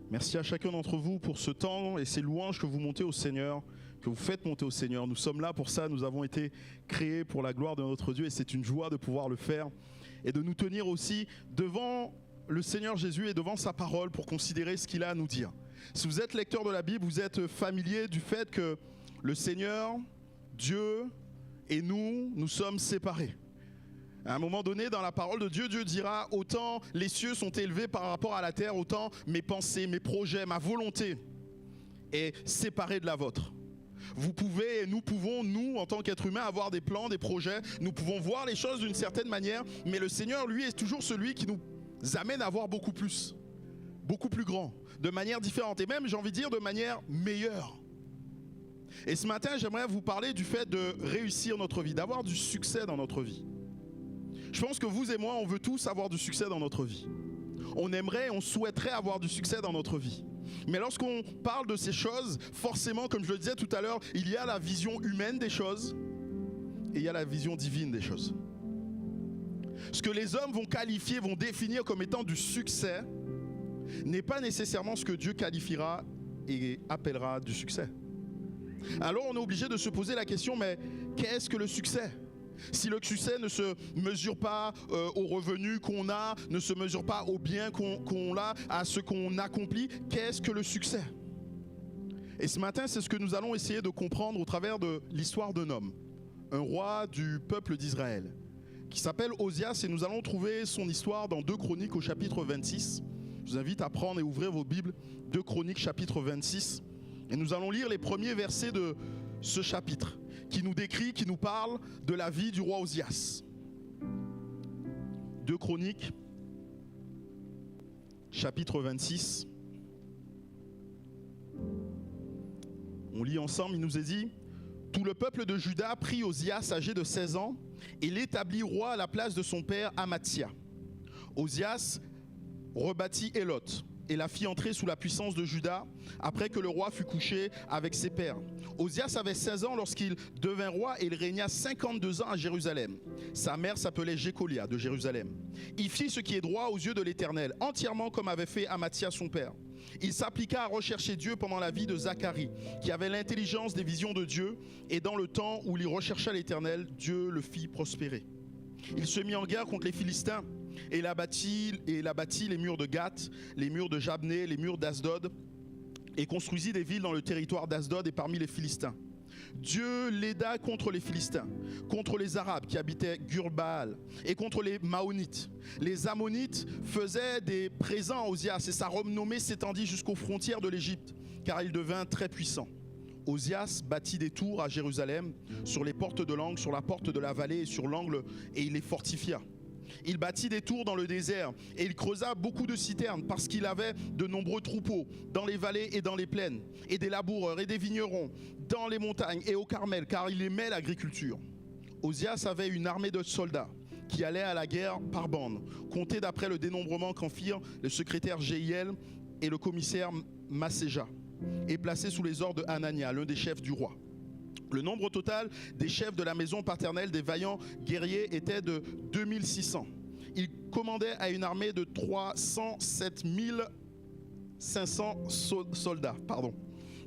Merci à chacun d'entre vous pour ce temps et ces louanges que vous montez au Seigneur, que vous faites monter au Seigneur. Nous sommes là pour ça, nous avons été créés pour la gloire de notre Dieu et c'est une joie de pouvoir le faire et de nous tenir aussi devant le Seigneur Jésus et devant sa parole pour considérer ce qu'il a à nous dire. Si vous êtes lecteur de la Bible, vous êtes familier du fait que le Seigneur, Dieu et nous sommes séparés. À un moment donné, dans la parole de Dieu, Dieu dira « Autant les cieux sont élevés par rapport à la terre, autant mes pensées, mes projets, ma volonté est séparée de la vôtre. » Vous pouvez et nous pouvons, nous, en tant qu'êtres humains, avoir des plans, des projets. Nous pouvons voir les choses d'une certaine manière, mais le Seigneur, lui, est toujours celui qui nous amène à voir beaucoup plus grand, de manière différente et même, j'ai envie de dire, de manière meilleure. Et ce matin, j'aimerais vous parler du fait de réussir notre vie, d'avoir du succès dans notre vie. Je pense que vous et moi, on veut tous avoir du succès dans notre vie. On aimerait, on souhaiterait avoir du succès dans notre vie. Mais lorsqu'on parle de ces choses, forcément, comme je le disais tout à l'heure, il y a la vision humaine des choses et il y a la vision divine des choses. Ce que les hommes vont qualifier, vont définir comme étant du succès n'est pas nécessairement ce que Dieu qualifiera et appellera du succès. Alors on est obligé de se poser la question, mais qu'est-ce que le succès ? Si le succès ne se mesure pas aux revenus qu'on a, ne se mesure pas au bien qu'on a, à ce qu'on accomplit, qu'est-ce que le succès? Et ce matin, c'est ce que nous allons essayer de comprendre au travers de l'histoire d'un homme, un roi du peuple d'Israël, qui s'appelle Osias, et nous allons trouver son histoire dans 2 Chroniques au chapitre 26. Je vous invite à prendre et ouvrir vos Bibles, 2 Chroniques chapitre 26, et nous allons lire les premiers versets de ce chapitre, qui nous décrit, qui nous parle de la vie du roi Osias. 2 Chroniques, chapitre 26. On lit ensemble, il nous est dit « Tout le peuple de Juda prit Osias âgé de 16 ans et l'établit roi à la place de son père Amathia. Osias rebâtit Élot et la fit entrer sous la puissance de Juda après que le roi fut couché avec ses pères. Osias avait 16 ans lorsqu'il devint roi et il régna 52 ans à Jérusalem. Sa mère s'appelait Jécolia de Jérusalem. Il fit ce qui est droit aux yeux de l'Éternel, entièrement comme avait fait Amathia son père. Il s'appliqua à rechercher Dieu pendant la vie de Zacharie, qui avait l'intelligence des visions de Dieu, et dans le temps où il rechercha l'Éternel, Dieu le fit prospérer. Il se mit en guerre contre les Philistins, et il abattit les murs de Gath, les murs de Jabné, les murs d'Asdod, et construisit des villes dans le territoire d'Asdod et parmi les Philistins. Dieu l'aida contre les Philistins, contre les Arabes qui habitaient Gur-Baal et contre les Maonites. Les Ammonites faisaient des présents à Osias et sa renommée s'étendit jusqu'aux frontières de l'Égypte, car il devint très puissant. Osias bâtit des tours à Jérusalem, sur les portes de l'angle, sur la porte de la vallée et sur l'angle, et il les fortifia. Il bâtit des tours dans le désert et il creusa beaucoup de citernes parce qu'il avait de nombreux troupeaux dans les vallées et dans les plaines, et des laboureurs et des vignerons dans les montagnes et au Carmel, car il aimait l'agriculture. Osias avait une armée de soldats qui allaient à la guerre par bande, comptés d'après le dénombrement qu'en firent le secrétaire Jéhiel et le commissaire Masséja, et placés sous les ordres de Hanania, l'un des chefs du roi. Le nombre total des chefs de la maison paternelle des vaillants guerriers était de 2600. Il commandait à une armée de 307 500 soldats,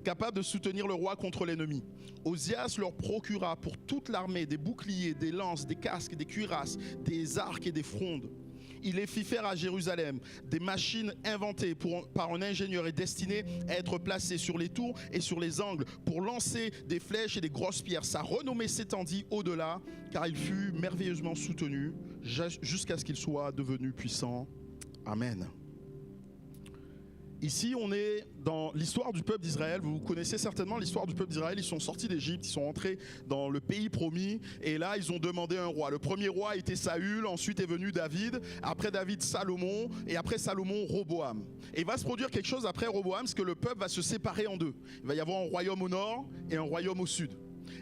capables de soutenir le roi contre l'ennemi. Osias leur procura pour toute l'armée des boucliers, des lances, des casques, des cuirasses, des arcs et des frondes. Il les fit faire à Jérusalem des machines inventées par un ingénieur et destinées à être placées sur les tours et sur les angles pour lancer des flèches et des grosses pierres. Sa renommée s'étendit au-delà car il fut merveilleusement soutenu jusqu'à ce qu'il soit devenu puissant. Amen. Ici, on est dans l'histoire du peuple d'Israël. Vous connaissez certainement l'histoire du peuple d'Israël. Ils sont sortis d'Égypte, ils sont entrés dans le pays promis. Et là, ils ont demandé un roi. Le premier roi était Saül, ensuite est venu David. Après David, Salomon. Et après Salomon, Roboam. Et il va se produire quelque chose après Roboam, parce que le peuple va se séparer en deux. Il va y avoir un royaume au nord et un royaume au sud.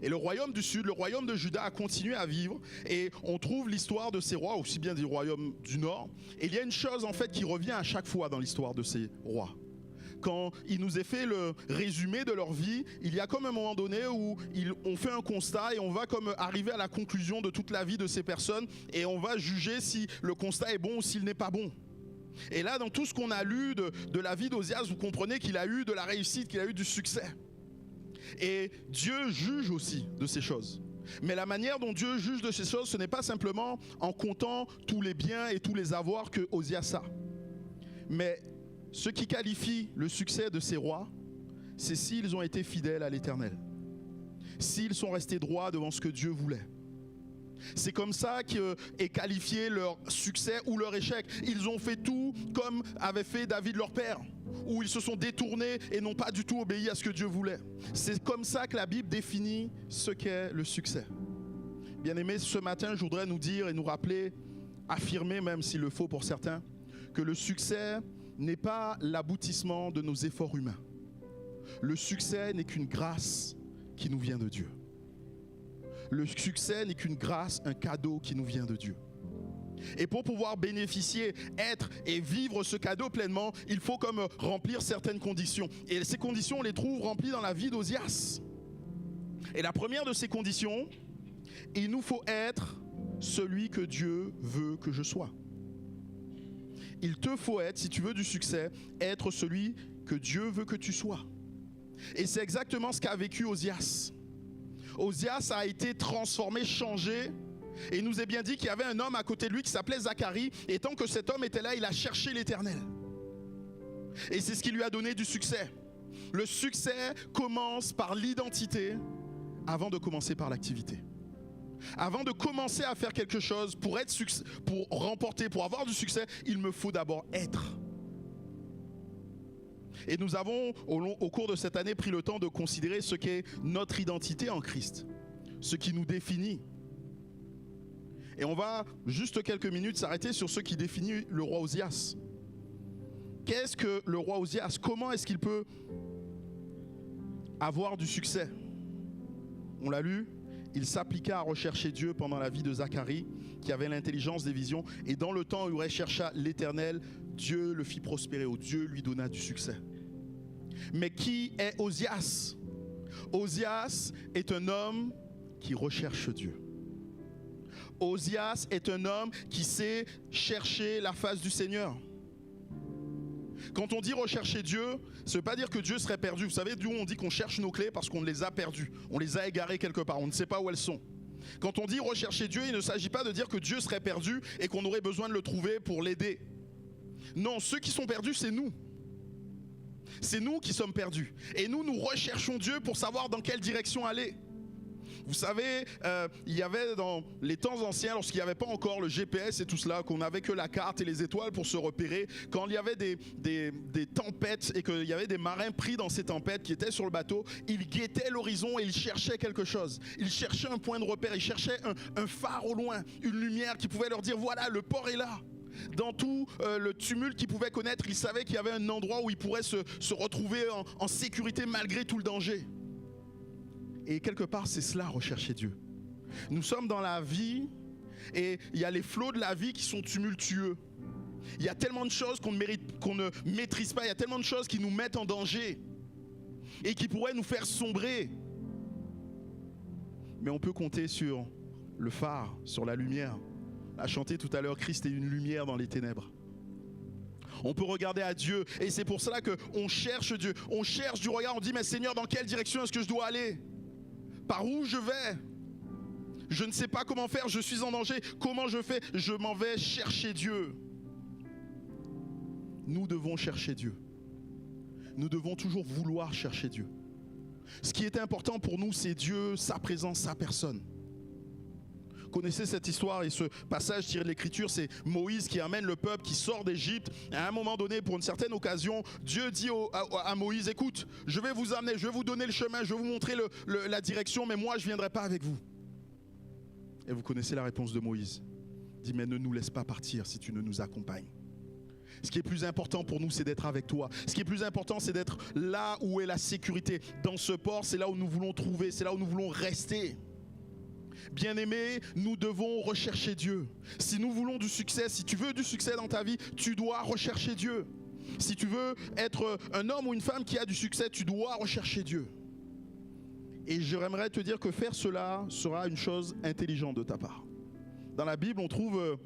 Et le royaume du sud, le royaume de Juda a continué à vivre et on trouve l'histoire de ces rois, aussi bien du royaume du nord. Et il y a une chose en fait qui revient à chaque fois dans l'histoire de ces rois. Quand il nous est fait le résumé de leur vie, il y a comme un moment donné où on fait un constat et on va comme arriver à la conclusion de toute la vie de ces personnes et on va juger si le constat est bon ou s'il n'est pas bon. Et là, dans tout ce qu'on a lu de la vie d'Ozias, vous comprenez qu'il a eu de la réussite, qu'il a eu du succès. Et Dieu juge aussi de ces choses. Mais la manière dont Dieu juge de ces choses, ce n'est pas simplement en comptant tous les biens et tous les avoirs que Ozias a. Mais ce qui qualifie le succès de ces rois, c'est s'ils ont été fidèles à l'Éternel. S'ils sont restés droits devant ce que Dieu voulait. C'est comme ça qu'est qualifié leur succès ou leur échec. Ils ont fait tout comme avait fait David leur père, où ils se sont détournés et n'ont pas du tout obéi à ce que Dieu voulait. C'est comme ça que la Bible définit ce qu'est le succès. Bien-aimés, ce matin, je voudrais nous dire et nous rappeler, affirmer même s'il le faut pour certains, que le succès n'est pas l'aboutissement de nos efforts humains. Le succès n'est qu'une grâce qui nous vient de Dieu. Le succès n'est qu'une grâce, un cadeau qui nous vient de Dieu. Et pour pouvoir bénéficier, être et vivre ce cadeau pleinement, il faut comme remplir certaines conditions. Et ces conditions, on les trouve remplies dans la vie d'Ozias. Et la première de ces conditions, il nous faut être celui que Dieu veut que je sois. Il te faut être, si tu veux du succès, être celui que Dieu veut que tu sois. Et c'est exactement ce qu'a vécu Ozias. Ozias a été transformé, changé. Et il nous est bien dit qu'il y avait un homme à côté de lui qui s'appelait Zacharie. Et tant que cet homme était là, il a cherché l'Éternel. Et c'est ce qui lui a donné du succès. Le succès commence par l'identité avant de commencer par l'activité. Avant de commencer à faire quelque chose, pour remporter, pour avoir du succès, il me faut d'abord être. Et nous avons, au cours de cette année, pris le temps de considérer ce qu'est notre identité en Christ, ce qui nous définit. Et on va juste quelques minutes s'arrêter sur ce qui définit le roi Ozias. Qu'est-ce que le roi Ozias? Comment est-ce qu'il peut avoir du succès? On l'a lu, il s'appliqua à rechercher Dieu pendant la vie de Zacharie, qui avait l'intelligence des visions. Et dans le temps où il rechercha l'Éternel, Dieu le fit prospérer, ou Dieu lui donna du succès. Mais qui est Ozias? Ozias est un homme qui recherche Dieu. Ozias est un homme qui sait chercher la face du Seigneur. Quand on dit rechercher Dieu, ça ne veut pas dire que Dieu serait perdu. Vous savez d'où on dit qu'on cherche nos clés? Parce qu'on les a perdues. On les a égarées quelque part. On ne sait pas où elles sont. Quand on dit rechercher Dieu, il ne s'agit pas de dire que Dieu serait perdu et qu'on aurait besoin de le trouver pour l'aider. Non, ceux qui sont perdus, c'est nous. C'est nous qui sommes perdus. Et nous recherchons Dieu pour savoir dans quelle direction aller. Vous savez, il y avait dans les temps anciens, lorsqu'il n'y avait pas encore le GPS et tout cela, qu'on n'avait que la carte et les étoiles pour se repérer, quand il y avait des tempêtes et qu'il y avait des marins pris dans ces tempêtes qui étaient sur le bateau, ils guettaient l'horizon et ils cherchaient quelque chose. Ils cherchaient un point de repère, ils cherchaient un phare au loin, une lumière qui pouvait leur dire voilà, le port est là. Dans tout le tumulte qu'ils pouvaient connaître, ils savaient qu'il y avait un endroit où ils pourraient se retrouver en sécurité malgré tout le danger. Et quelque part, c'est cela, rechercher Dieu. Nous sommes dans la vie et il y a les flots de la vie qui sont tumultueux. Il y a tellement de choses qu'on ne maîtrise pas. Il y a tellement de choses qui nous mettent en danger et qui pourraient nous faire sombrer. Mais on peut compter sur le phare, sur la lumière. On a chanté tout à l'heure, Christ est une lumière dans les ténèbres. On peut regarder à Dieu et c'est pour cela qu'on cherche Dieu. On cherche du regard, on dit mais Seigneur, dans quelle direction est-ce que je dois aller? Par où je vais? Je ne sais pas comment faire, je suis en danger. Comment je fais? Je m'en vais chercher Dieu. Nous devons chercher Dieu. Nous devons toujours vouloir chercher Dieu. Ce qui est important pour nous, c'est Dieu, sa présence, sa personne. Connaissez cette histoire et ce passage tiré de l'Écriture, c'est Moïse qui amène le peuple qui sort d'Égypte. À un moment donné, pour une certaine occasion, Dieu dit à Moïse, écoute, je vais vous amener, je vais vous donner le chemin, je vais vous montrer la direction, mais moi je ne viendrai pas avec vous. Et vous connaissez la réponse de Moïse. Il dit, mais ne nous laisse pas partir si tu ne nous accompagnes. Ce qui est plus important pour nous, c'est d'être avec toi. Ce qui est plus important, c'est d'être là où est la sécurité. Dans ce port, c'est là où nous voulons trouver, c'est là où nous voulons rester. Bien-aimés, nous devons rechercher Dieu. Si nous voulons du succès, si tu veux du succès dans ta vie, tu dois rechercher Dieu. Si tu veux être un homme ou une femme qui a du succès, tu dois rechercher Dieu. Et j'aimerais te dire que faire cela sera une chose intelligente de ta part. Dans la Bible, on trouve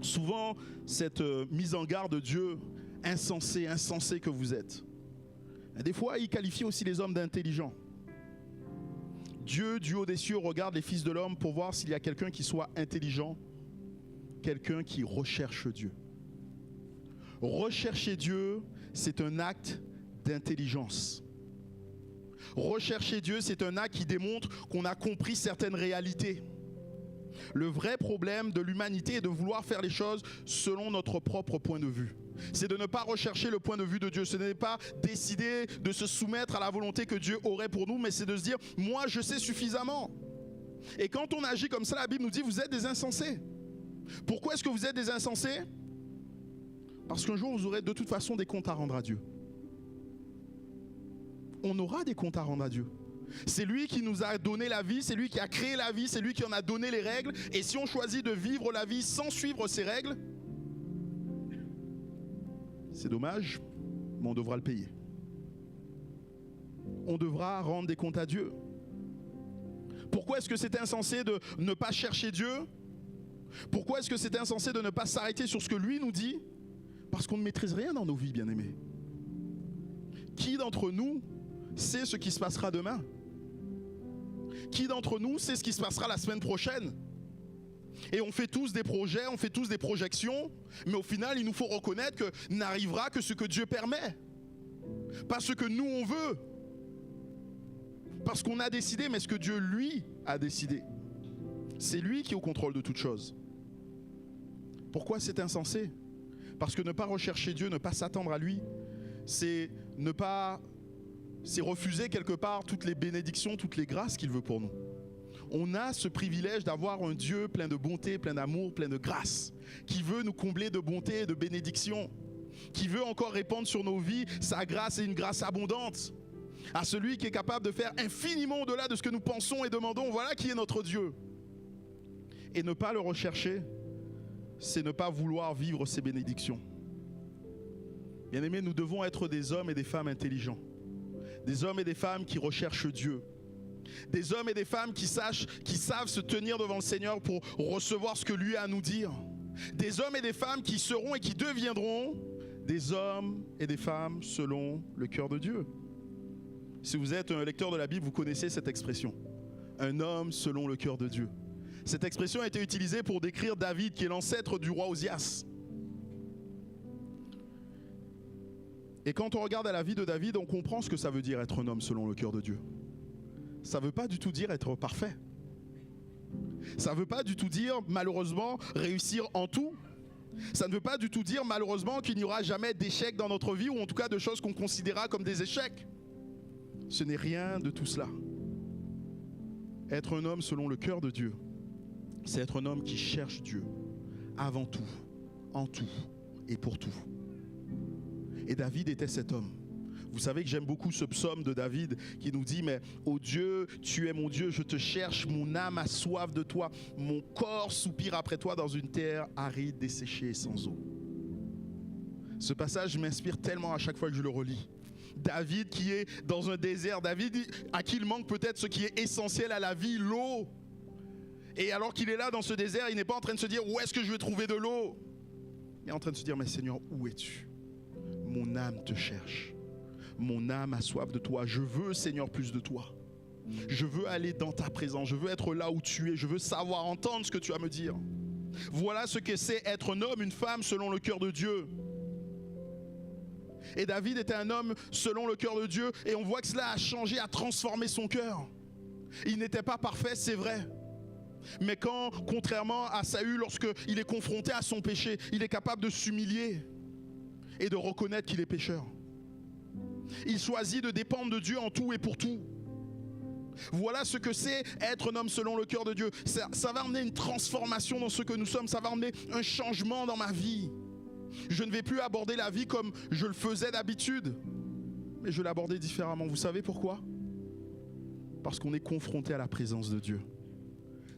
souvent cette mise en garde de Dieu, insensé que vous êtes. Et des fois, il qualifie aussi les hommes d'intelligents. Dieu, du haut des cieux, regarde les fils de l'homme pour voir s'il y a quelqu'un qui soit intelligent, quelqu'un qui recherche Dieu. Rechercher Dieu, c'est un acte d'intelligence. Rechercher Dieu, c'est un acte qui démontre qu'on a compris certaines réalités. Le vrai problème de l'humanité est de vouloir faire les choses selon notre propre point de vue. C'est de ne pas rechercher le point de vue de Dieu. Ce n'est pas décider de se soumettre à la volonté que Dieu aurait pour nous, mais c'est de se dire, moi je sais suffisamment. Et quand on agit comme ça, la Bible nous dit, vous êtes des insensés. Pourquoi est-ce que vous êtes des insensés? Parce qu'un jour vous aurez de toute façon des comptes à rendre à Dieu. On aura des comptes à rendre à Dieu. C'est lui qui nous a donné la vie, c'est lui qui a créé la vie, c'est lui qui en a donné les règles. Et si on choisit de vivre la vie sans suivre ces règles, c'est dommage, mais on devra le payer. On devra rendre des comptes à Dieu. Pourquoi est-ce que c'est insensé de ne pas chercher Dieu? Pourquoi est-ce que c'est insensé de ne pas s'arrêter sur ce que lui nous dit? Parce qu'on ne maîtrise rien dans nos vies, bien-aimés. Qui d'entre nous sait ce qui se passera demain? Qui d'entre nous sait ce qui se passera la semaine prochaine? Et on fait tous des projets, on fait tous des projections, mais au final, il nous faut reconnaître que n'arrivera que ce que Dieu permet. Pas ce que nous, on veut. Parce qu'on a décidé, mais ce que Dieu, lui, a décidé. C'est lui qui est au contrôle de toutes choses. Pourquoi c'est insensé? Parce que ne pas rechercher Dieu, ne pas s'attendre à lui, c'est refuser quelque part toutes les bénédictions, toutes les grâces qu'il veut pour nous. On a ce privilège d'avoir un Dieu plein de bonté, plein d'amour, plein de grâce, qui veut nous combler de bonté et de bénédictions, qui veut encore répandre sur nos vies sa grâce et une grâce abondante. À celui qui est capable de faire infiniment au-delà de ce que nous pensons et demandons, voilà qui est notre Dieu. Et ne pas le rechercher, c'est ne pas vouloir vivre ces bénédictions. Bien-aimés, nous devons être des hommes et des femmes intelligents. Des hommes et des femmes qui recherchent Dieu. Des hommes et des femmes qui savent se tenir devant le Seigneur pour recevoir ce que lui a à nous dire. Des hommes et des femmes qui seront et qui deviendront des hommes et des femmes selon le cœur de Dieu. Si vous êtes un lecteur de la Bible, vous connaissez cette expression. Un homme selon le cœur de Dieu. Cette expression a été utilisée pour décrire David, qui est l'ancêtre du roi Osias. Et quand on regarde à la vie de David, on comprend ce que ça veut dire être un homme selon le cœur de Dieu. Ça ne veut pas du tout dire être parfait. Ça ne veut pas du tout dire, malheureusement, réussir en tout. Ça ne veut pas du tout dire, malheureusement, qu'il n'y aura jamais d'échecs dans notre vie, ou en tout cas de choses qu'on considérera comme des échecs. Ce n'est rien de tout cela. Être un homme selon le cœur de Dieu, c'est être un homme qui cherche Dieu, avant tout, en tout et pour tout. Et David était cet homme. Vous savez que j'aime beaucoup ce psaume de David qui nous dit, mais ô Dieu, tu es mon Dieu, je te cherche, mon âme a soif de toi, mon corps soupire après toi dans une terre aride, desséchée et sans eau. Ce passage m'inspire tellement à chaque fois que je le relis. David qui est dans un désert, David à qui il manque peut-être ce qui est essentiel à la vie, l'eau. Et alors qu'il est là dans ce désert, il n'est pas en train de se dire où est-ce que je vais trouver de l'eau. Il est en train de se dire, mais Seigneur, où es-tu? Mon âme te cherche. Mon âme a soif de toi. Je veux, Seigneur, plus de toi. Je veux aller dans ta présence. Je veux être là où tu es. Je veux savoir, entendre ce que tu as à me dire. Voilà ce que c'est être un homme, une femme selon le cœur de Dieu. Et David était un homme selon le cœur de Dieu. Et on voit que cela a changé, a transformé son cœur. Il n'était pas parfait, c'est vrai. Mais quand, contrairement à Saül, lorsqu'il est confronté à son péché, il est capable de s'humilier et de reconnaître qu'il est pécheur. Il choisit de dépendre de Dieu en tout et pour tout. Voilà ce que c'est être un homme selon le cœur de Dieu. Ça va amener une transformation dans ce que nous sommes. Ça va amener un changement dans ma vie. Je ne vais plus aborder la vie comme je le faisais d'habitude, mais je vais l'aborder différemment. Vous savez pourquoi? Parce qu'on est confronté à la présence de Dieu.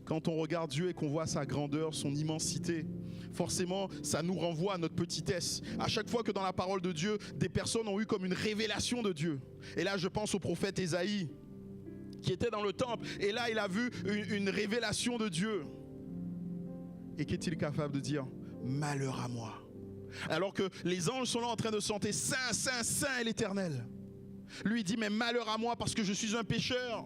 Quand on regarde Dieu et qu'on voit sa grandeur, son immensité, forcément, ça nous renvoie à notre petitesse. À chaque fois que dans la parole de Dieu, des personnes ont eu comme une révélation de Dieu. Et là, je pense au prophète Ésaïe, qui était dans le temple. Et là, il a vu une révélation de Dieu. Et qu'est-il capable de dire? malheur à moi. Alors que les anges sont là en train de chanter Saint, Saint, Saint est l'Éternel. Lui dit mais malheur à moi parce que je suis un pécheur.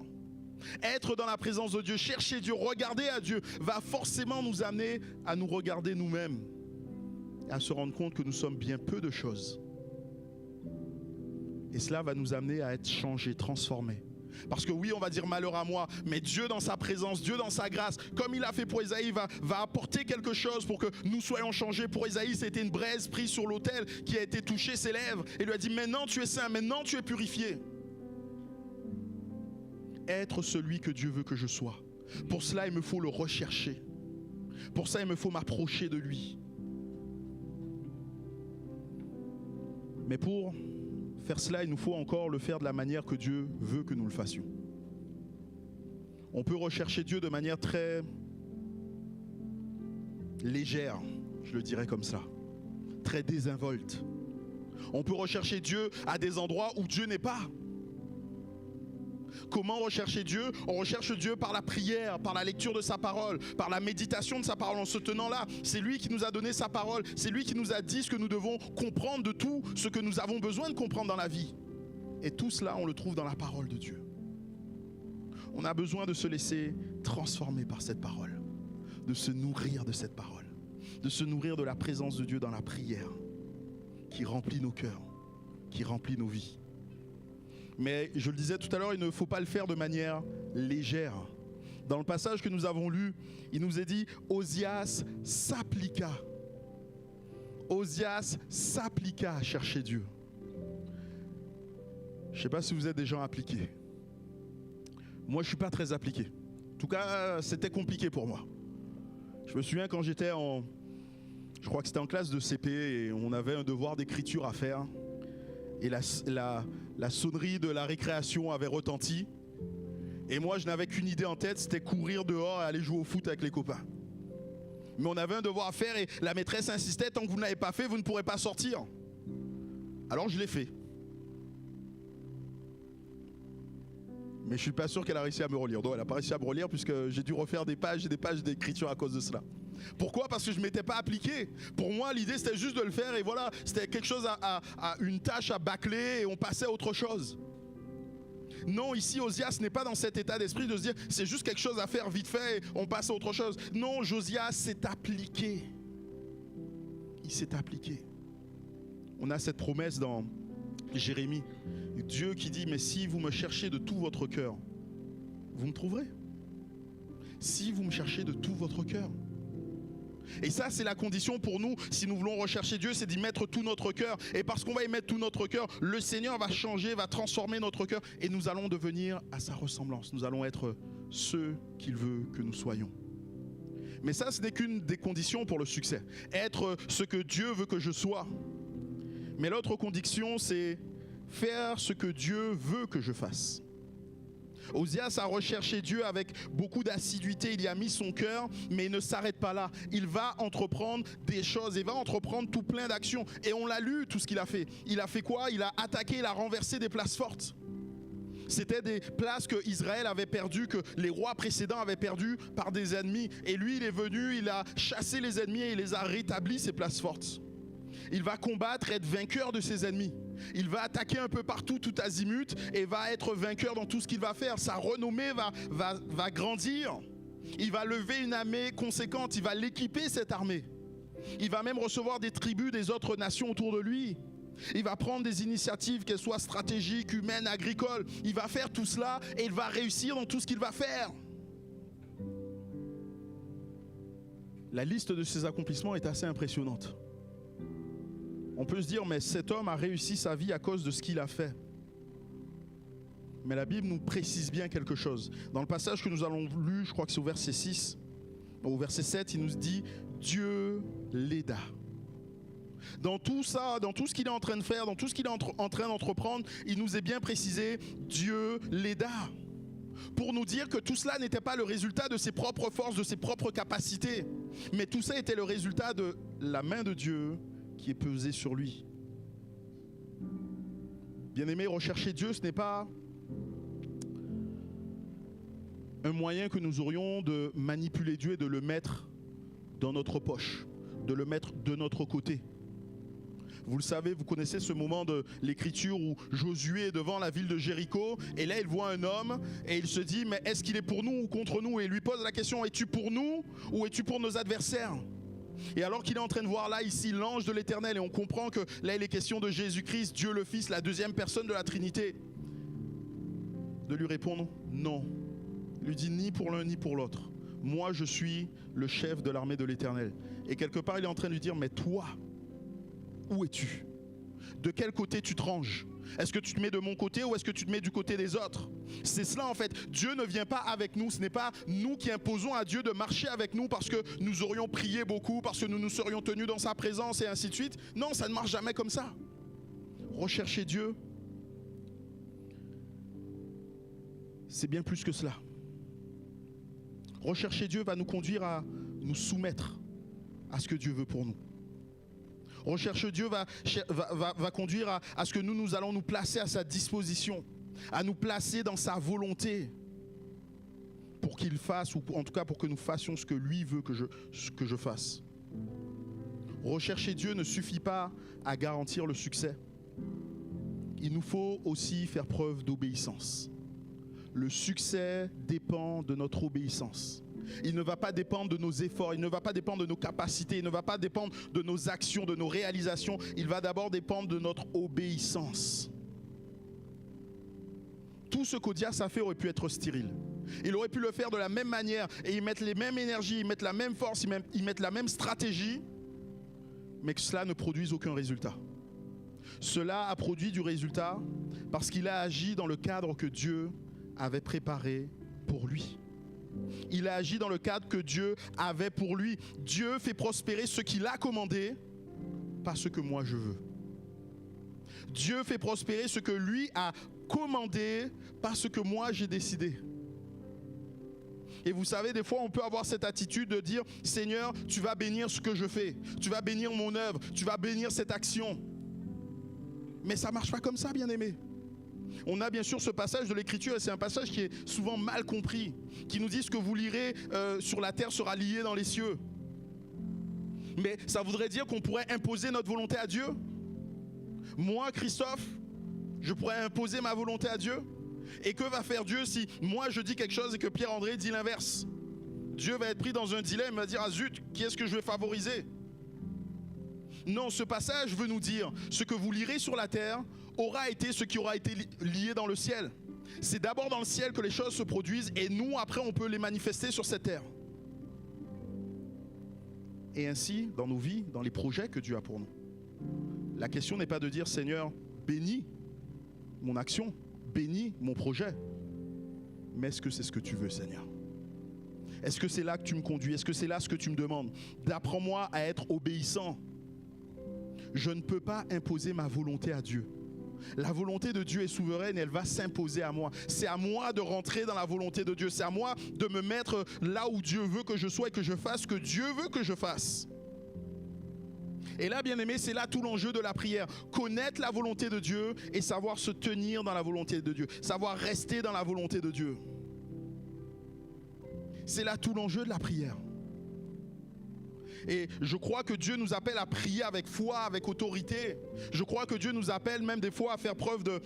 Être dans la présence de Dieu, chercher Dieu, regarder à Dieu va forcément nous amener à nous regarder nous-mêmes, à se rendre compte que nous sommes bien peu de choses. Et cela va nous amener à être changés, transformés. Parce que oui, on va dire malheur à moi, mais Dieu dans sa présence, Dieu dans sa grâce, comme il a fait pour Ésaïe, va apporter quelque chose pour que nous soyons changés. Pour Ésaïe, c'était une braise prise sur l'autel qui a été touchée ses lèvres et lui a dit maintenant tu es saint, maintenant tu es purifié. Être celui que Dieu veut que je sois. Pour cela, il me faut le rechercher. Pour ça, il me faut m'approcher de lui. Mais pour faire cela, il nous faut encore le faire de la manière que Dieu veut que nous le fassions. On peut rechercher Dieu de manière très légère, je le dirais comme ça, très désinvolte. On peut rechercher Dieu à des endroits où Dieu n'est pas. Comment rechercher Dieu? On recherche Dieu par la prière, par la lecture de sa parole, par la méditation de sa parole. En se tenant là, c'est lui qui nous a donné sa parole, c'est lui qui nous a dit ce que nous devons comprendre de tout ce que nous avons besoin de comprendre dans la vie. Et tout cela, on le trouve dans la parole de Dieu. On a besoin de se laisser transformer par cette parole, de se nourrir de cette parole, de se nourrir de la présence de Dieu dans la prière qui remplit nos cœurs, qui remplit nos vies. Mais je le disais tout à l'heure, il ne faut pas le faire de manière légère. Dans le passage que nous avons lu, il nous est dit Osias s'appliqua. Osias s'appliqua à chercher Dieu. Je ne sais pas si vous êtes des gens appliqués. Moi, je ne suis pas très appliqué. En tout cas, c'était compliqué pour moi. Je me souviens quand j'étais je crois que c'était en classe de CP et on avait un devoir d'écriture à faire. Et la sonnerie de la récréation avait retenti. Et moi, je n'avais qu'une idée en tête, c'était courir dehors et aller jouer au foot avec les copains. Mais on avait un devoir à faire et la maîtresse insistait, tant que vous ne l'avez pas fait, vous ne pourrez pas sortir. Alors je l'ai fait. Mais je ne suis pas sûr qu'elle a réussi à me relire. Non, elle n'a pas réussi à me relire puisque j'ai dû refaire des pages et des pages d'écriture à cause de cela. Pourquoi? Parce que je ne m'étais pas appliqué. Pour moi, l'idée, c'était juste de le faire et voilà, c'était quelque chose une tâche à bâcler et on passait à autre chose. Non, ici, Osias n'est pas dans cet état d'esprit de se dire, c'est juste quelque chose à faire vite fait et on passe à autre chose. Non, Josias s'est appliqué. Il s'est appliqué. On a cette promesse dans Jérémie. Dieu qui dit, mais si vous me cherchez de tout votre cœur, vous me trouverez. Si vous me cherchez de tout votre cœur. Et ça, c'est la condition pour nous, si nous voulons rechercher Dieu, c'est d'y mettre tout notre cœur. Et parce qu'on va y mettre tout notre cœur, le Seigneur va changer, va transformer notre cœur. Et nous allons devenir à sa ressemblance. Nous allons être ceux qu'il veut que nous soyons. Mais ça, ce n'est qu'une des conditions pour le succès. Être ce que Dieu veut que je sois. Mais l'autre condition, c'est faire ce que Dieu veut que je fasse. Osias a recherché Dieu avec beaucoup d'assiduité, il y a mis son cœur, mais il ne s'arrête pas là. Il va entreprendre des choses, il va entreprendre tout plein d'actions. Et on l'a lu, tout ce qu'il a fait. Il a fait quoi? Il a attaqué, il a renversé des places fortes. C'était des places que Israël avait perdues, que les rois précédents avaient perdues par des ennemis. Et lui, il est venu, il a chassé les ennemis et il les a rétablis, ces places fortes. Il va combattre et être vainqueur de ses ennemis. Il va attaquer un peu partout, tout azimut, et va être vainqueur dans tout ce qu'il va faire. Sa renommée va grandir. Il va lever une armée conséquente. Il va l'équiper, cette armée. Il va même recevoir des tribus des autres nations autour de lui. Il va prendre des initiatives, qu'elles soient stratégiques, humaines, agricoles. Il va faire tout cela et il va réussir dans tout ce qu'il va faire. La liste de ses accomplissements est assez impressionnante. On peut se dire, mais cet homme a réussi sa vie à cause de ce qu'il a fait. Mais la Bible nous précise bien quelque chose. Dans le passage que nous avons lu, je crois que c'est au verset 6, au verset 7, il nous dit, Dieu l'aida. Dans tout ça, dans tout ce qu'il est en train de faire, dans tout ce qu'il est en train d'entreprendre, il nous est bien précisé, Dieu l'aida. Pour nous dire que tout cela n'était pas le résultat de ses propres forces, de ses propres capacités, mais tout ça était le résultat de la main de Dieu qui est pesé sur lui. Bien-aimé, rechercher Dieu, ce n'est pas un moyen que nous aurions de manipuler Dieu et de le mettre dans notre poche, de le mettre de notre côté. Vous le savez, vous connaissez ce moment de l'écriture où Josué est devant la ville de Jéricho et là il voit un homme et il se dit mais est-ce qu'il est pour nous ou contre nous? Et il lui pose la question, es-tu pour nous ou es-tu pour nos adversaires? Et alors qu'il est en train de voir là ici l'ange de l'Éternel, et on comprend que là il est question de Jésus-Christ, Dieu le Fils, la deuxième personne de la Trinité, de lui répondre non. Il lui dit ni pour l'un ni pour l'autre. Moi je suis le chef de l'armée de l'Éternel. Et quelque part il est en train de lui dire mais toi, où es-tu? De quel côté tu te ranges? Est-ce que tu te mets de mon côté ou est-ce que tu te mets du côté des autres? C'est cela en fait. Dieu ne vient pas avec nous. Ce n'est pas nous qui imposons à Dieu de marcher avec nous parce que nous aurions prié beaucoup, parce que nous nous serions tenus dans sa présence et ainsi de suite. Non, ça ne marche jamais comme ça. Rechercher Dieu, c'est bien plus que cela. Rechercher Dieu va nous conduire à nous soumettre à ce que Dieu veut pour nous. Rechercher Dieu va conduire à ce que nous allons nous placer à sa disposition, à nous placer dans sa volonté pour qu'il fasse, ou en tout cas pour que nous fassions ce que lui veut que je fasse. Rechercher Dieu ne suffit pas à garantir le succès. Il nous faut aussi faire preuve d'obéissance. Le succès dépend de notre obéissance. Il ne va pas dépendre de nos efforts, il ne va pas dépendre de nos capacités, il ne va pas dépendre de nos actions, de nos réalisations. Il va d'abord dépendre de notre obéissance. Tout ce qu'Odias a fait aurait pu être stérile. Il aurait pu le faire de la même manière et y mettre les mêmes énergies, y mettre la même force, y mettre la même stratégie, mais que cela ne produise aucun résultat. Cela a produit du résultat parce qu'il a agi dans le cadre que Dieu avait préparé pour lui. Il a agi dans le cadre que Dieu avait pour lui. Dieu fait prospérer ce qu'il a commandé, pas ce que moi je veux. Dieu fait prospérer ce que lui a commandé, pas ce que moi j'ai décidé. Et vous savez, des fois on peut avoir cette attitude de dire « Seigneur, tu vas bénir ce que je fais, tu vas bénir mon œuvre, tu vas bénir cette action. » Mais ça ne marche pas comme ça, bien-aimés. On a bien sûr ce passage de l'Écriture, et c'est un passage qui est souvent mal compris, qui nous dit ce que vous lirez sur la terre sera lié dans les cieux. Mais ça voudrait dire qu'on pourrait imposer notre volonté à Dieu. Moi, Christophe, je pourrais imposer ma volonté à Dieu. Et que va faire Dieu si moi je dis quelque chose et que Pierre-André dit l'inverse? Dieu va être pris dans un dilemme, il va dire « Ah zut, qui est-ce que je vais favoriser ?» Non, ce passage veut nous dire ce que vous lirez sur la terre aura été ce qui aura été lié dans le ciel. C'est d'abord dans le ciel que les choses se produisent et nous, après, on peut les manifester sur cette terre. Et ainsi, dans nos vies, dans les projets que Dieu a pour nous. La question n'est pas de dire, Seigneur, bénis mon action, bénis mon projet. Mais est-ce que c'est ce que tu veux, Seigneur? Est-ce que c'est là que tu me conduis? Est-ce que c'est là ce que tu me demandes? Apprends-moi à être obéissant. Je ne peux pas imposer ma volonté à Dieu. La volonté de Dieu est souveraine et elle va s'imposer à moi. C'est à moi de rentrer dans la volonté de Dieu. C'est à moi de me mettre là où Dieu veut que je sois et que je fasse ce que Dieu veut que je fasse. Et là, bien aimé, c'est là tout l'enjeu de la prière. Connaître la volonté de Dieu et savoir se tenir dans la volonté de Dieu. Savoir rester dans la volonté de Dieu. C'est là tout l'enjeu de la prière. Et je crois que Dieu nous appelle à prier avec foi, avec autorité. Je crois que Dieu nous appelle même des fois à faire preuve de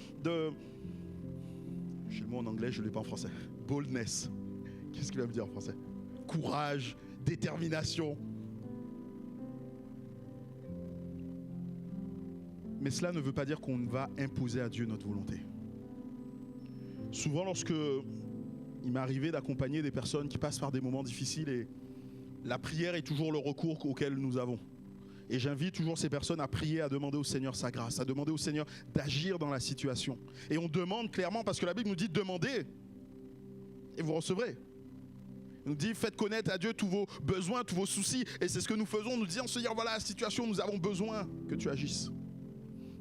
j'ai le mot en anglais, je ne l'ai pas en français. Boldness. Qu'est-ce qu'il va me dire en français? Courage, détermination. Mais cela ne veut pas dire qu'on va imposer à Dieu notre volonté. Souvent lorsque il m'est arrivé d'accompagner des personnes qui passent par des moments difficiles et la prière est toujours le recours auquel nous avons. Et j'invite toujours ces personnes à prier, à demander au Seigneur sa grâce, à demander au Seigneur d'agir dans la situation. Et on demande clairement, parce que la Bible nous dit demandez et vous recevrez. Elle nous dit faites connaître à Dieu tous vos besoins, tous vos soucis. Et c'est ce que nous faisons, nous disons Seigneur, voilà la situation, nous avons besoin que tu agisses.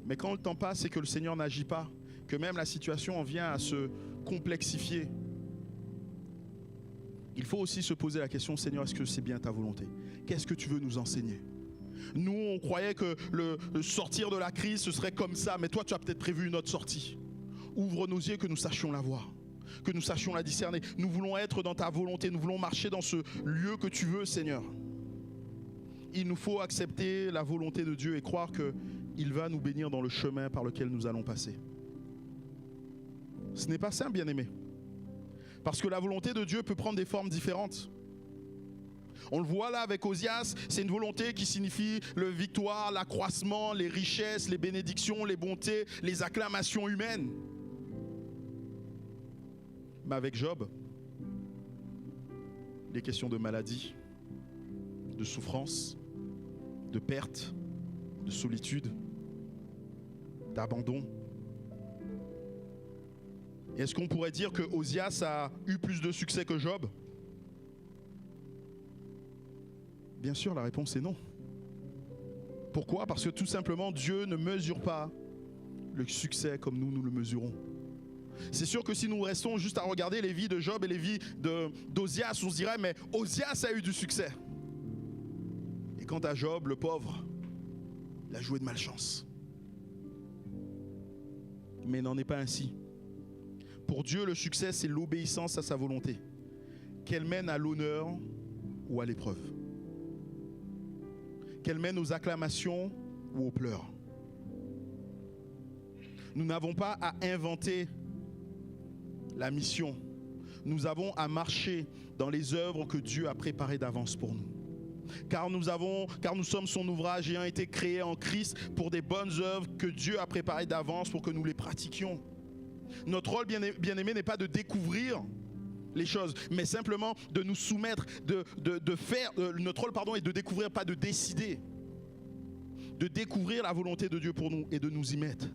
Mais quand le temps passe et que le Seigneur n'agit pas, que même la situation en vient à se complexifier, il faut aussi se poser la question, Seigneur, est-ce que c'est bien ta volonté? Qu'est-ce que tu veux nous enseigner? Nous, on croyait que le sortir de la crise, ce serait comme ça, mais toi, tu as peut-être prévu une autre sortie. Ouvre nos yeux, que nous sachions la voir, que nous sachions la discerner. Nous voulons être dans ta volonté, nous voulons marcher dans ce lieu que tu veux, Seigneur. il nous faut accepter la volonté de Dieu et croire qu'il va nous bénir dans le chemin par lequel nous allons passer. Ce n'est pas simple, bien-aimé. Parce que la volonté de Dieu peut prendre des formes différentes. On le voit là avec Osias, c'est une volonté qui signifie le victoire, l'accroissement, les richesses, les bénédictions, les bontés, les acclamations humaines. Mais avec Job, les questions de maladie, de souffrance, de perte, de solitude, d'abandon. Est-ce qu'on pourrait dire que Osias a eu plus de succès que Job? Bien sûr, la réponse est non. Pourquoi? Parce que tout simplement, Dieu ne mesure pas le succès comme nous le mesurons. C'est sûr que si nous restons juste à regarder les vies de Job et les vies d'Osias, on se dirait, mais Osias a eu du succès. Et quant à Job, le pauvre, il a joué de malchance. Mais il n'en est pas ainsi. Pour Dieu, le succès, c'est l'obéissance à sa volonté, qu'elle mène à l'honneur ou à l'épreuve, qu'elle mène aux acclamations ou aux pleurs. Nous n'avons pas à inventer la mission. Nous avons à marcher dans les œuvres que Dieu a préparées d'avance pour nous. Car nous sommes son ouvrage ayant été créés en Christ pour des bonnes œuvres que Dieu a préparées d'avance pour que nous les pratiquions. Notre rôle, bien-aimé, n'est pas de découvrir les choses, mais simplement de nous soumettre, de faire. Notre rôle, est de découvrir, pas de décider. De découvrir la volonté de Dieu pour nous et de nous y mettre.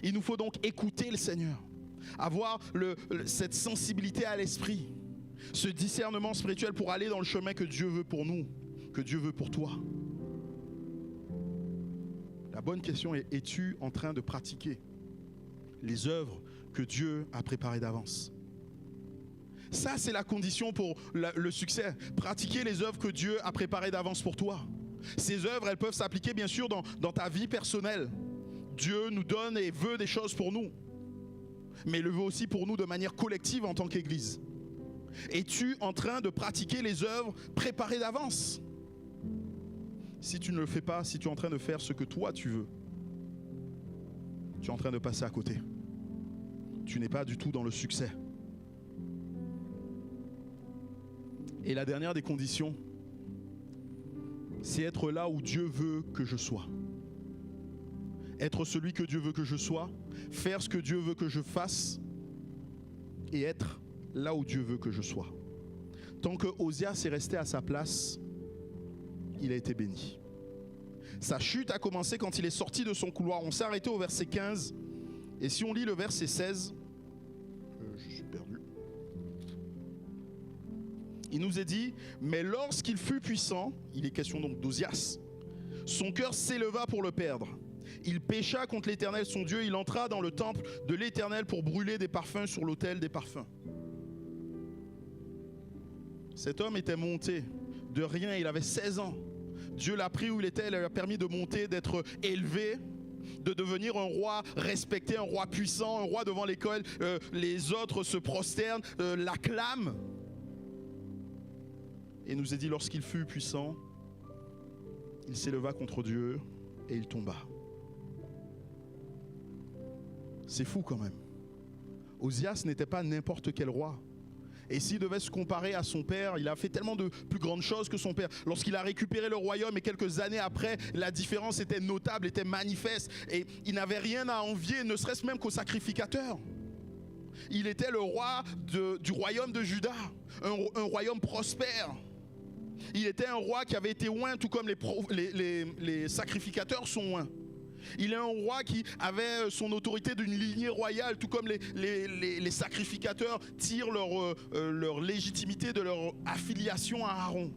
Il nous faut donc écouter le Seigneur, avoir cette sensibilité à l'esprit, ce discernement spirituel pour aller dans le chemin que Dieu veut pour nous, que Dieu veut pour toi. La bonne question est, es-tu en train de pratiquer les œuvres que Dieu a préparées d'avance? Ça, c'est la condition pour le succès. Pratiquer les œuvres que Dieu a préparées d'avance pour toi. Ces œuvres, elles peuvent s'appliquer bien sûr dans ta vie personnelle. Dieu nous donne et veut des choses pour nous. Mais il le veut aussi pour nous de manière collective en tant qu'Église. Es-tu en train de pratiquer les œuvres préparées d'avance? Si tu ne le fais pas, si tu es en train de faire ce que toi tu veux, tu es en train de passer à côté. Tu n'es pas du tout dans le succès. Et la dernière des conditions, c'est être là où Dieu veut que je sois. Être celui que Dieu veut que je sois, faire ce que Dieu veut que je fasse et être là où Dieu veut que je sois. Tant que Osias est resté à sa place, il a été béni. Sa chute a commencé quand il est sorti de son couloir. On s'est arrêté au verset 15. Et si on lit le verset 16, je suis perdu. Il nous est dit, mais lorsqu'il fut puissant, il est question donc d'Osias, son cœur s'éleva pour le perdre. Il pécha contre l'Éternel son Dieu, il entra dans le temple de l'Éternel pour brûler des parfums sur l'autel des parfums. Cet homme était monté de rien, il avait 16 ans. Dieu l'a pris où il était, il lui a permis de monter, d'être élevé, de devenir un roi respecté, un roi puissant, un roi devant lequel les autres se prosternent, l'acclament. Et il nous est dit, lorsqu'il fut puissant, il s'éleva contre Dieu et il tomba. C'est fou quand même. Osias n'était pas n'importe quel roi. Et s'il devait se comparer à son père, il a fait tellement de plus grandes choses que son père. Lorsqu'il a récupéré le royaume et quelques années après, la différence était notable, était manifeste. Et il n'avait rien à envier, ne serait-ce même qu'au sacrificateur. Il était le roi du royaume de Juda, un royaume prospère. Il était un roi qui avait été oint, tout comme les sacrificateurs sont oints. Il est un roi qui avait son autorité d'une lignée royale, tout comme les sacrificateurs tirent leur légitimité de leur affiliation à Aaron.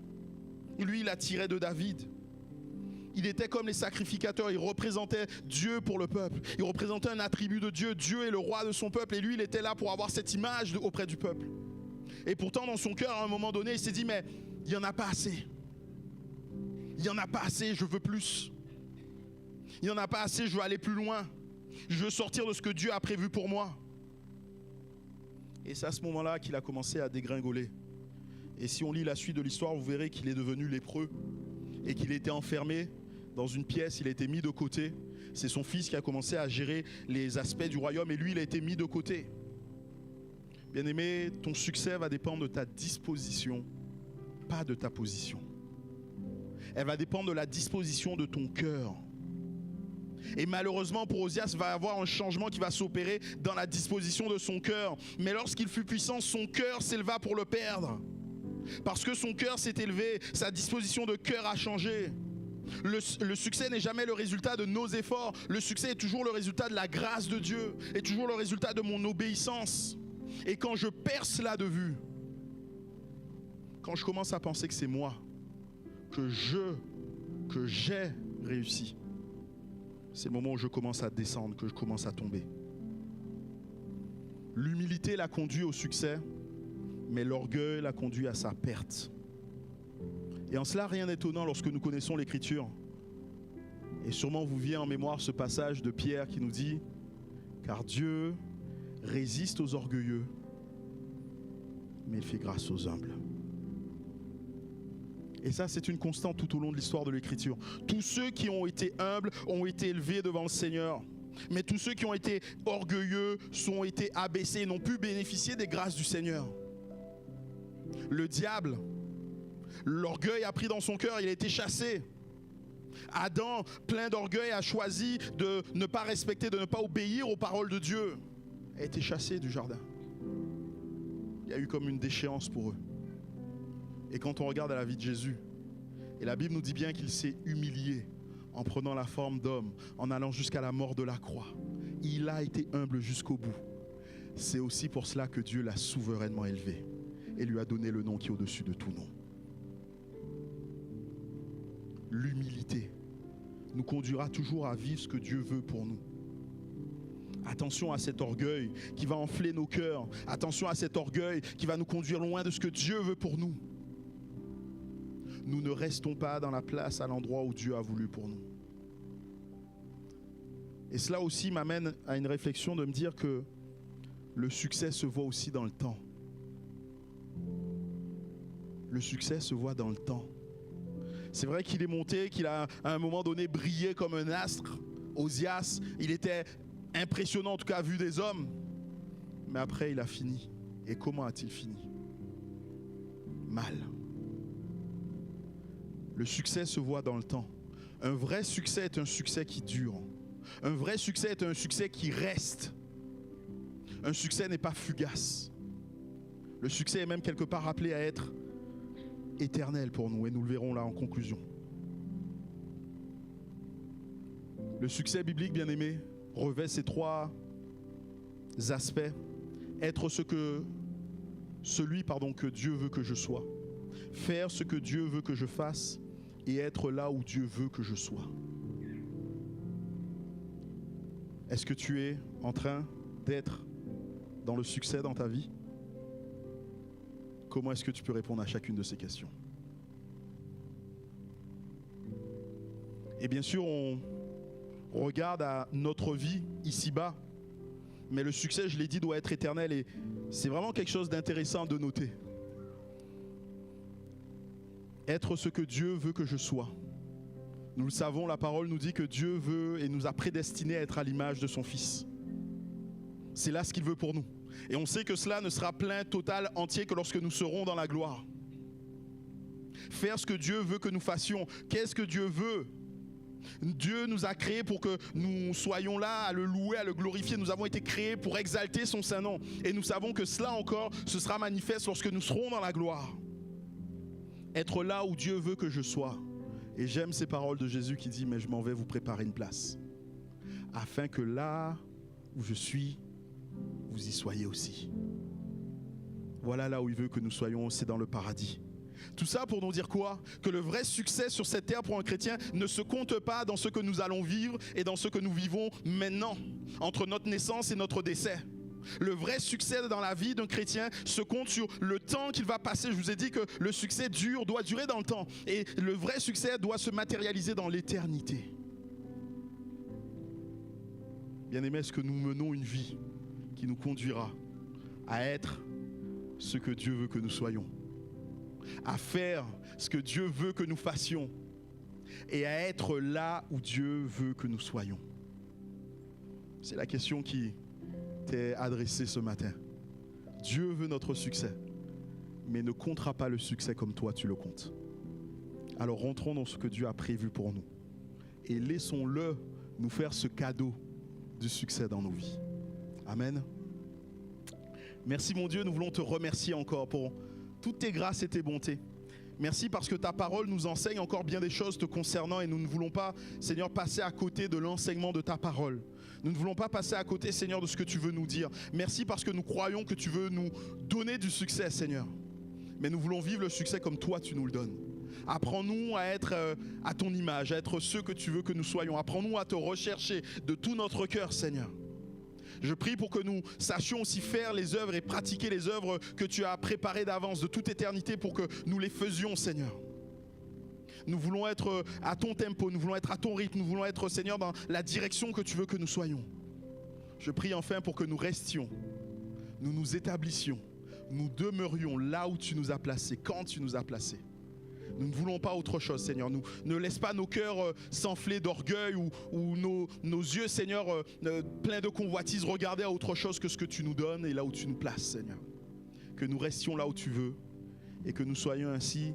Lui, il la tirait de David. Il était comme les sacrificateurs, il représentait Dieu pour le peuple. Il représentait un attribut de Dieu. Dieu est le roi de son peuple et lui, il était là pour avoir cette image auprès du peuple. Et pourtant, dans son cœur, à un moment donné, il s'est dit, mais il n'y en a pas assez. Il n'y en a pas assez, je veux plus. Il n'y en a pas assez, je veux aller plus loin. Je veux sortir de ce que Dieu a prévu pour moi. Et c'est à ce moment-là qu'il a commencé à dégringoler. Et si on lit la suite de l'histoire, vous verrez qu'il est devenu lépreux. et qu'il était enfermé dans une pièce, il a été mis de côté. C'est son fils qui a commencé à gérer les aspects du royaume et lui, il a été mis de côté. Bien-aimé, ton succès va dépendre de ta disposition, pas de ta position. Elle va dépendre de la disposition de ton cœur. Et malheureusement pour Osias, il va y avoir un changement qui va s'opérer dans la disposition de son cœur. Mais lorsqu'il fut puissant, son cœur s'éleva pour le perdre. Parce que son cœur s'est élevé, sa disposition de cœur a changé. Le succès n'est jamais le résultat de nos efforts. Le succès est toujours le résultat de la grâce de Dieu, est toujours le résultat de mon obéissance. Et quand je perds cela de vue, quand je commence à penser que c'est moi, que j'ai réussi, c'est le moment où je commence à descendre, que je commence à tomber. L'humilité l'a conduit au succès, mais l'orgueil l'a conduit à sa perte. Et en cela, rien d'étonnant lorsque nous connaissons l'Écriture. Et sûrement vous vient en mémoire ce passage de Pierre qui nous dit « Car Dieu résiste aux orgueilleux, mais il fait grâce aux humbles. » Et ça, c'est une constante tout au long de l'histoire de l'Écriture. Tous ceux qui ont été humbles ont été élevés devant le Seigneur. Mais tous ceux qui ont été orgueilleux ont été abaissés et n'ont pu bénéficier des grâces du Seigneur. Le diable, l'orgueil a pris dans son cœur, il a été chassé. Adam, plein d'orgueil, a choisi de ne pas respecter, de ne pas obéir aux paroles de Dieu. A été chassé du jardin. Il y a eu comme une déchéance pour eux. Et quand on regarde à la vie de Jésus, et la Bible nous dit bien qu'il s'est humilié en prenant la forme d'homme, en allant jusqu'à la mort de la croix. Il a été humble jusqu'au bout. C'est aussi pour cela que Dieu l'a souverainement élevé et lui a donné le nom qui est au-dessus de tout nom. L'humilité nous conduira toujours à vivre ce que Dieu veut pour nous. Attention à cet orgueil qui va enfler nos cœurs. Attention à cet orgueil qui va nous conduire loin de ce que Dieu veut pour nous. Nous ne restons pas dans la place, à l'endroit où Dieu a voulu pour nous. Et cela aussi m'amène à une réflexion de me dire que le succès se voit aussi dans le temps. Le succès se voit dans le temps. C'est vrai qu'il est monté, qu'il a à un moment donné brillé comme un astre. Osias, il était impressionnant en tout cas à vue des hommes. Mais après il a fini. Et comment a-t-il fini? Mal. Le succès se voit dans le temps. Un vrai succès est un succès qui dure. Un vrai succès est un succès qui reste. Un succès n'est pas fugace. Le succès est même quelque part appelé à être éternel pour nous, et nous le verrons là en conclusion. Le succès biblique, bien aimé, revêt ces trois aspects. Être celui que Dieu veut que je sois. Faire ce que Dieu veut que je fasse et être là où Dieu veut que je sois. Est-ce que tu es en train d'être dans le succès dans ta vie? Comment est-ce que tu peux répondre à chacune de ces questions? Et bien sûr, on regarde à notre vie ici-bas, mais le succès, je l'ai dit, doit être éternel et c'est vraiment quelque chose d'intéressant de noter. Être ce que Dieu veut que je sois. Nous le savons, la parole nous dit que Dieu veut et nous a prédestinés à être à l'image de son Fils. C'est là ce qu'il veut pour nous. Et on sait que cela ne sera plein, total, entier que lorsque nous serons dans la gloire. Faire ce que Dieu veut que nous fassions. Qu'est-ce que Dieu veut? Dieu nous a créés pour que nous soyons là à le louer, à le glorifier. Nous avons été créés pour exalter son saint nom. Et nous savons que cela encore, ce sera manifeste lorsque nous serons dans la gloire. Être là où Dieu veut que je sois. Et j'aime ces paroles de Jésus qui dit « Mais je m'en vais vous préparer une place. » Afin que là où je suis, vous y soyez aussi. Voilà là où il veut que nous soyons, c'est dans le paradis. Tout ça pour nous dire quoi? Que le vrai succès sur cette terre pour un chrétien ne se compte pas dans ce que nous allons vivre et dans ce que nous vivons maintenant, entre notre naissance et notre décès. Le vrai succès dans la vie d'un chrétien se compte sur le temps qu'il va passer. Je vous ai dit que le succès doit durer dans le temps. Et le vrai succès doit se matérialiser dans l'éternité. Bien-aimés, est-ce que nous menons une vie qui nous conduira à être ce que Dieu veut que nous soyons, à faire ce que Dieu veut que nous fassions, et à être là où Dieu veut que nous soyons. C'est la question qui t'est adressée ce matin. Dieu veut notre succès, mais ne comptera pas le succès comme toi tu le comptes. Alors rentrons dans ce que Dieu a prévu pour nous et laissons-le nous faire ce cadeau du succès dans nos vies. Amen. Merci mon Dieu, nous voulons te remercier encore pour toutes tes grâces et tes bontés. Merci parce que ta parole nous enseigne encore bien des choses te concernant et nous ne voulons pas, Seigneur, passer à côté de l'enseignement de ta parole. Nous ne voulons pas passer à côté, Seigneur, de ce que tu veux nous dire. Merci parce que nous croyons que tu veux nous donner du succès, Seigneur. Mais nous voulons vivre le succès comme toi tu nous le donnes. Apprends-nous à être à ton image, à être ceux que tu veux que nous soyons. Apprends-nous à te rechercher de tout notre cœur, Seigneur. Je prie pour que nous sachions aussi faire les œuvres et pratiquer les œuvres que tu as préparées d'avance, de toute éternité, pour que nous les faisions, Seigneur. Nous voulons être à ton tempo, nous voulons être à ton rythme, nous voulons être, Seigneur, dans la direction que tu veux que nous soyons. Je prie enfin pour que nous restions, nous nous établissions, nous demeurions là où tu nous as placés, quand tu nous as placés. Nous ne voulons pas autre chose, Seigneur. Nous ne laisse pas nos cœurs s'enfler d'orgueil ou nos yeux, Seigneur, pleins de convoitise, regarder à autre chose que ce que tu nous donnes et là où tu nous places, Seigneur. Que nous restions là où tu veux et que nous soyons ainsi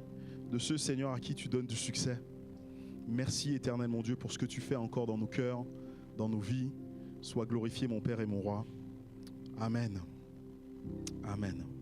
de ceux, Seigneur, à qui tu donnes du succès. Merci, éternel mon Dieu, pour ce que tu fais encore dans nos cœurs, dans nos vies. Sois glorifié, mon Père et mon Roi. Amen. Amen.